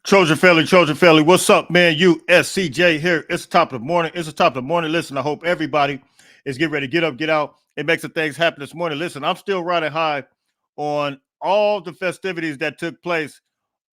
Trojan family, what's up, man? USCJ here. It's the top of the morning. It's the top of the morning. Listen, I hope everybody is getting ready to get up, get out, and make some things happen this morning. Listen, I'm still riding high on all the festivities that took place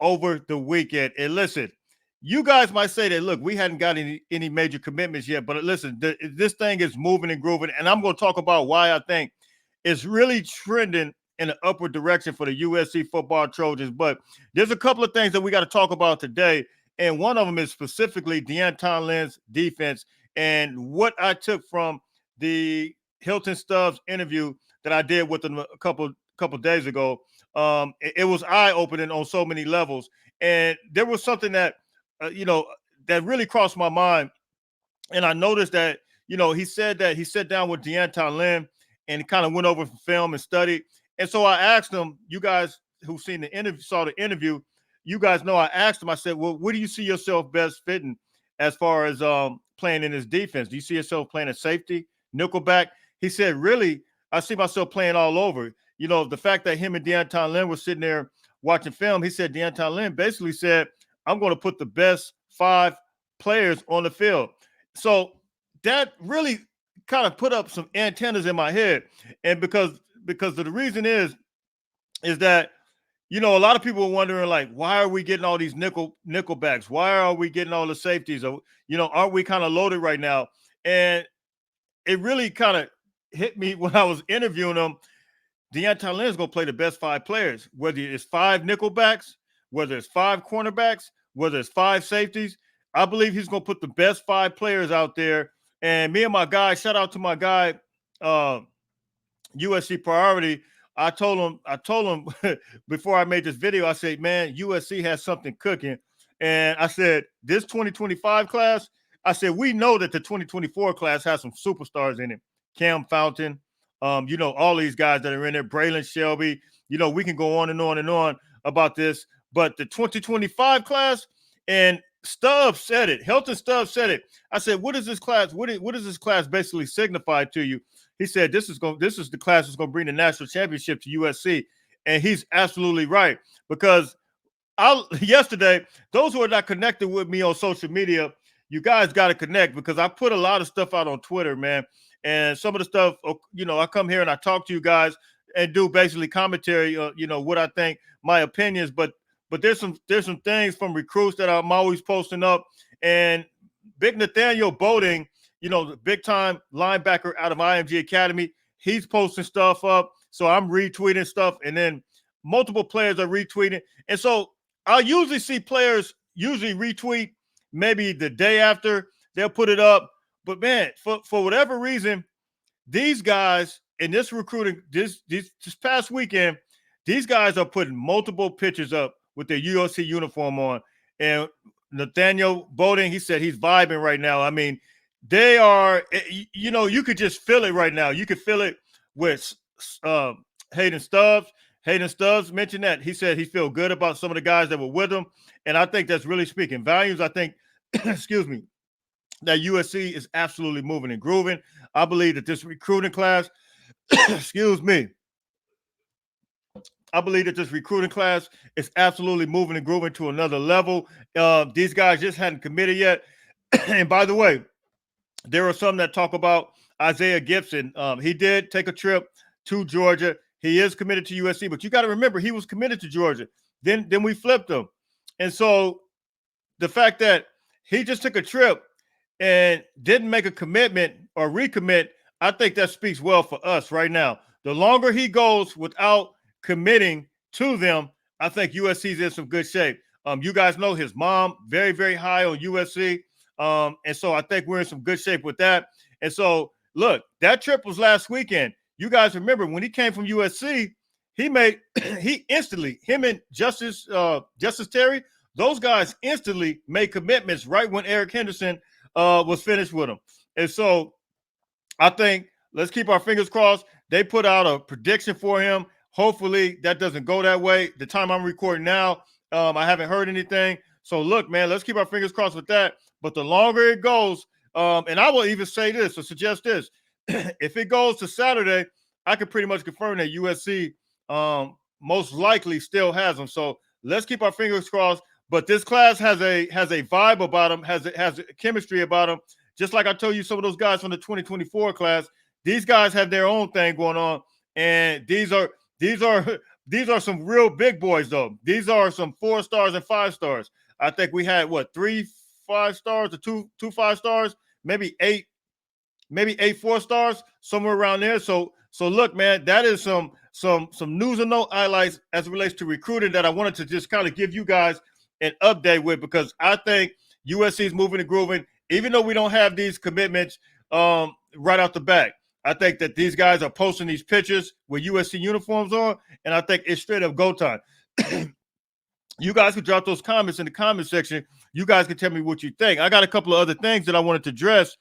over the weekend. And listen, you guys might say that, look, we hadn't got any major commitments yet, but listen, this thing is moving and grooving, and I'm going to talk about why I think it's really trending in an upward direction for the USC football Trojans. But there's a couple of things that we got to talk about today, and one of them is specifically Deanton Lynn's defense and what I took from the Hilton Stubbs interview that I did with him a couple days ago. It was eye opening on so many levels, and there was something that that really crossed my mind, and I noticed that he said that he sat down with Deanton Lynn and kind of went over film and studied. And so I asked him, you guys who've seen the interview, saw the interview, you guys know I asked him, I said, well, where do you see yourself best fitting as far as playing in this defense? Do you see yourself playing a safety, nickelback? He said, really, I see myself playing all over. The fact that him and Deanton Lynn were sitting there watching film, he said Deanton Lynn basically said, I'm going to put the best 5 players on the field. So that really kind of put up some antennas in my head. And because the reason is that a lot of people are wondering, like, why are we getting all these nickelbacks? Why are we getting all the safeties? Or aren't we kind of loaded right now? And it really kind of hit me when I was interviewing them. Deanton Lynn is going to play the best 5 players, whether it's 5 nickelbacks, whether it's 5 cornerbacks, whether it's 5 safeties. I believe he's going to put the best 5 players out there. And me and my guy, shout out to my guy, USC Priority. I told him before I made this video, I said, man, USC has something cooking. And I said, this 2025 class, I said, we know that the 2024 class has some superstars in it. Cam Fountain, all these guys that are in there, Braylon Shelby, we can go on and on and on about this. But the 2025 class, and Stubbs said it. Hilton Stubbs said it. I said, what is this class? What does this class basically signify to you? He said, this is the class that's going to bring the national championship to USC. And he's absolutely right. Because yesterday, those who are not connected with me on social media, you guys got to connect, because I put a lot of stuff out on Twitter, man. And some of the stuff, I come here and I talk to you guys and do basically commentary, what I think, my opinions. But there's some things from recruits that I'm always posting up. And Big Nathaniel Boating, the big time linebacker out of IMG Academy, he's posting stuff up. So I'm retweeting stuff, and then multiple players are retweeting. And so I'll usually see players retweet maybe the day after they'll put it up. But man, for whatever reason, these guys in this recruiting, this past weekend, these guys are putting multiple pictures up with their USC uniform on. And Nathaniel Boating, he said he's vibing right now. I mean, they are, you could just feel it right now. You could feel it with Hayden Stubbs. Hayden Stubbs mentioned that. He said he felt good about some of the guys that were with him. And I think that's really speaking volumes. I think, excuse me, that USC is absolutely moving and grooving. I believe that this recruiting class, excuse me, I believe that this recruiting class is absolutely moving and grooving to another level. These guys just hadn't committed yet. And by the way, there are some that talk about Isaiah Gibson. He did take a trip to Georgia. He is committed to USC, but you got to remember, he was committed to Georgia. Then we flipped him. And so the fact that he just took a trip and didn't make a commitment or recommit, I think that speaks well for us right now. The longer he goes without committing to them, I think USC's in some good shape. You guys know his mom, very, very high on USC. And so I think we're in some good shape with that. And so, look, that trip was last weekend. You guys remember when he came from USC, he instantly, him and Justice Terry, those guys instantly made commitments right when Eric Henderson was finished with him. And so I think let's keep our fingers crossed. They put out a prediction for him. Hopefully that doesn't go that way. The time I'm recording now, I haven't heard anything. So look, man, let's keep our fingers crossed with that. But the longer it goes, and I will even say this or suggest this, if it goes to Saturday, I can pretty much confirm that USC most likely still has them. So let's keep our fingers crossed. But this class has a vibe about them, has a chemistry about them. Just like I told you, some of those guys from the 2024 class, these guys have their own thing going on, and these are these are some real big boys though. These are some 4 stars and 5 stars. I think we had what 3 5 stars or two 5 stars, maybe 8 4 stars, somewhere around there. So look, man, that is some news and note highlights as it relates to recruiting that I wanted to just kind of give you guys an update with, because I think USC is moving and grooving, even though we don't have these commitments right out the back. I think that these guys are posting these pictures with USC uniforms on, and I think it's straight up go time. You guys can drop those comments in the comment section. You guys can tell me what you think. I got a couple of other things that I wanted to address.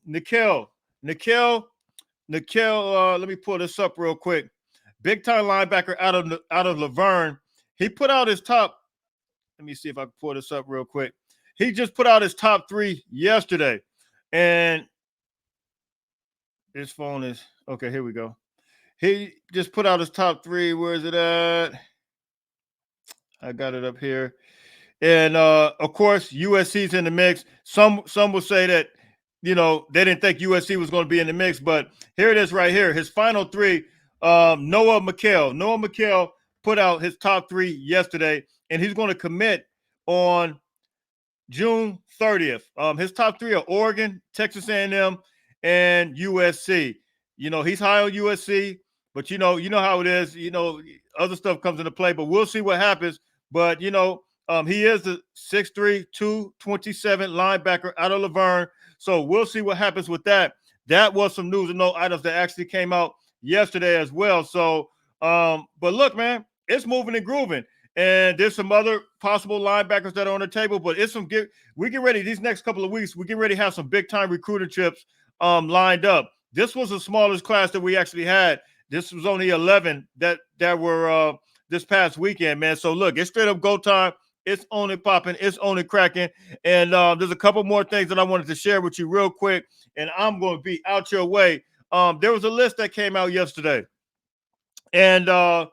Nikhil, let me pull this up real quick. Big time linebacker out of Laverne. He put out his top. Let me see if I can pull this up real quick. He just put out his top 3 yesterday, and his phone is okay. Here we go. He just put out his top 3. Where is it at? I got it up here. And of course, USC's in the mix. Some will say that, they didn't think USC was going to be in the mix, but here it is right here. His final 3, Noah McHale put out his top 3 yesterday, and he's going to commit on June 30th. His top 3 are Oregon, Texas A&M, and USC. He's high on USC, but you know how it is. Other stuff comes into play, but we'll see what happens. But he is the 6'3", 227 linebacker out of Laverne. So we'll see what happens with that. That was some news and note items that actually came out yesterday as well. So, but look, man, it's moving and grooving. And there's some other possible linebackers that are on the table, but we get ready these next couple of weeks. We get ready to have some big time recruiting trips lined up. This was the smallest class that we actually had. This was only 11 that were this past weekend, man. So look, it's straight up go time. It's only popping. It's only cracking. And there's a couple more things that I wanted to share with you real quick, and I'm going to be out your way. There was a list that came out yesterday, and the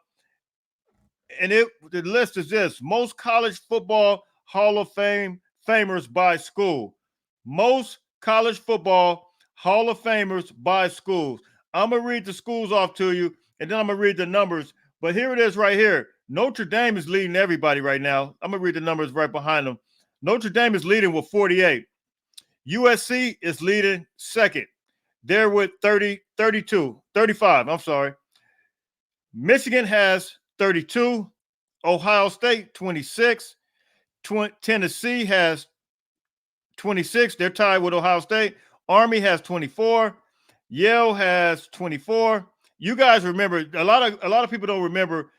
list is this: most college football Hall of Famers by school. Most college football Hall of Famers by schools. I'm going to read the schools off to you, and then I'm going to read the numbers. But here it is right here. Notre Dame is leading everybody right now. I'm going to read the numbers right behind them. Notre Dame is leading with 48. USC is leading second. They're with 35. I'm sorry. Michigan has 32. Ohio State, 26. Tennessee has 26. They're tied with Ohio State. Army has 24. Yale has 24. You guys remember, a lot of people don't remember,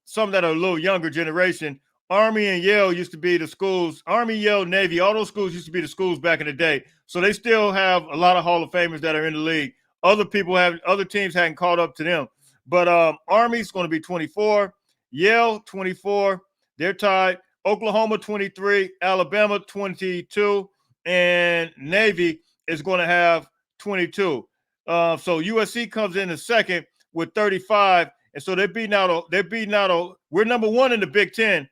some that are a little younger generation. Army and Yale used to be the schools. Army, Yale, Navy, all those schools used to be the schools back in the day. So they still have a lot of Hall of Famers that are in the league. Other teams hadn't caught up to them. But Army's going to be 24. Yale, 24. They're tied. Oklahoma, 23. Alabama, 22. And Navy is going to have 22. So USC comes in second with 35. And so they're beating out. We're number 1 in the Big Ten.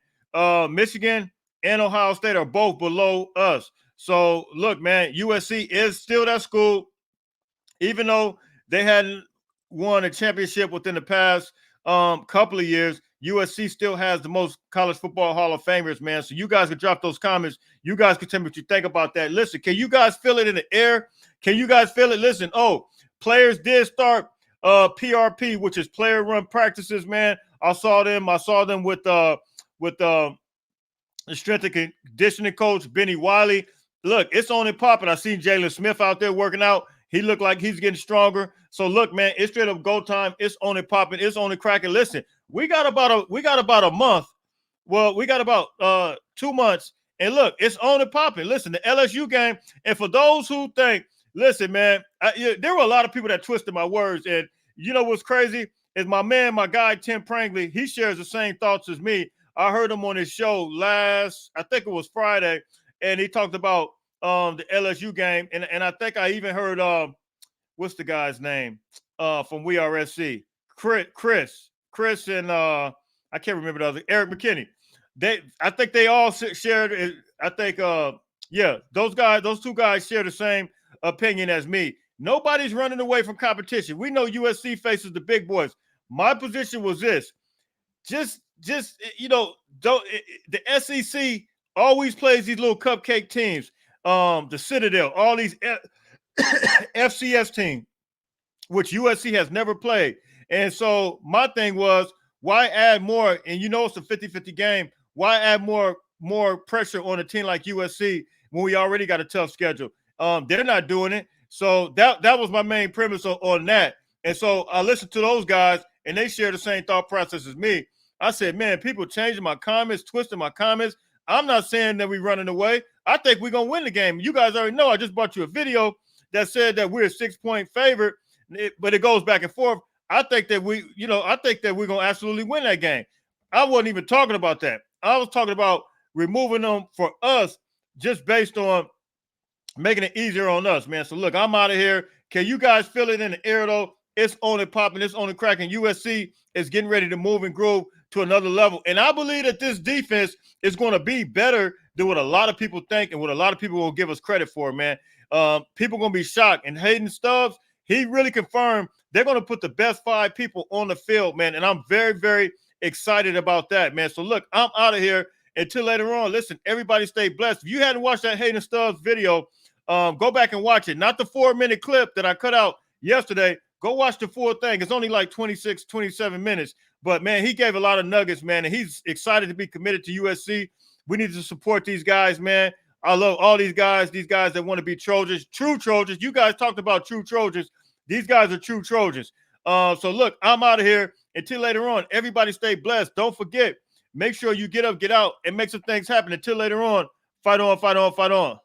Michigan and Ohio State are both below us. So look, man, USC is still that school, even though they hadn't won a championship within the past couple of years. USC still has the most college football Hall of Famers, man. So you guys can drop those comments. You guys can tell me what you think about that. Listen, can you guys feel it in the air? Can you guys feel it? Listen, players did start PRP, which is player run practices, man. I saw them with the strength and conditioning coach, Benny Wiley. Look, it's on and popping. I seen Jalen Smith out there working out. He looked like he's getting stronger. So look, man, it's straight up go time. It's on and popping. It's on and cracking. Listen, we got about a month. Well, we got about 2 months. And look, it's on and popping. Listen, the LSU game. And for those who think, listen, man, there were a lot of people that twisted my words. And you know what's crazy is my guy, Tim Prangley, he shares the same thoughts as me. I heard him on his show I think it was Friday, and he talked about the LSU game. And I think I even heard, what's the guy's name from We Are SC? Chris, and I can't remember the other, Eric McKinney. I think they all shared it. I think yeah, those two guys share the same opinion as me. Nobody's running away from competition. We know USC faces the big boys. My position was this: just don't the SEC always plays these little cupcake teams. The Citadel, all these FCS teams, which USC has never played. And so my thing was, why add more? And it's a 50-50 game. Why add more pressure on a team like USC when we already got a tough schedule? They're not doing it. So that was my main premise on that. And so I listened to those guys, and they share the same thought process as me. I said, man, people changing my comments, twisting my comments. I'm not saying that we're running away. I think we're going to win the game. You guys already know I just brought you a video that said that we're a 6-point favorite, but it goes back and forth. I think that we're going to absolutely win that game. I wasn't even talking about that. I was talking about removing them for us just based on making it easier on us, man. So, look, I'm out of here. Can you guys feel it in the air, though? It's only popping. It's only cracking. USC is getting ready to move and groove to another level. And I believe that this defense is going to be better than what a lot of people think and what a lot of people will give us credit for, man. People are going to be shocked. And Hayden Stubbs, he really confirmed they're going to put the best 5 people on the field, man. And I'm very, very excited about that, man. So, look, I'm out of here until later on. Listen, everybody stay blessed. If you hadn't watched that Hayden Stubbs video, go back and watch it. Not the 4-minute clip that I cut out yesterday. Go watch the full thing. It's only like 26, 27 minutes. But, man, he gave a lot of nuggets, man, and he's excited to be committed to USC. We need to support these guys, man. I love all these guys that want to be Trojans, true Trojans. You guys talked about true Trojans. These guys are true Trojans. So, look, I'm out of here. Until later on, everybody stay blessed. Don't forget, make sure you get up, get out, and make some things happen. Until later on, fight on, fight on, fight on.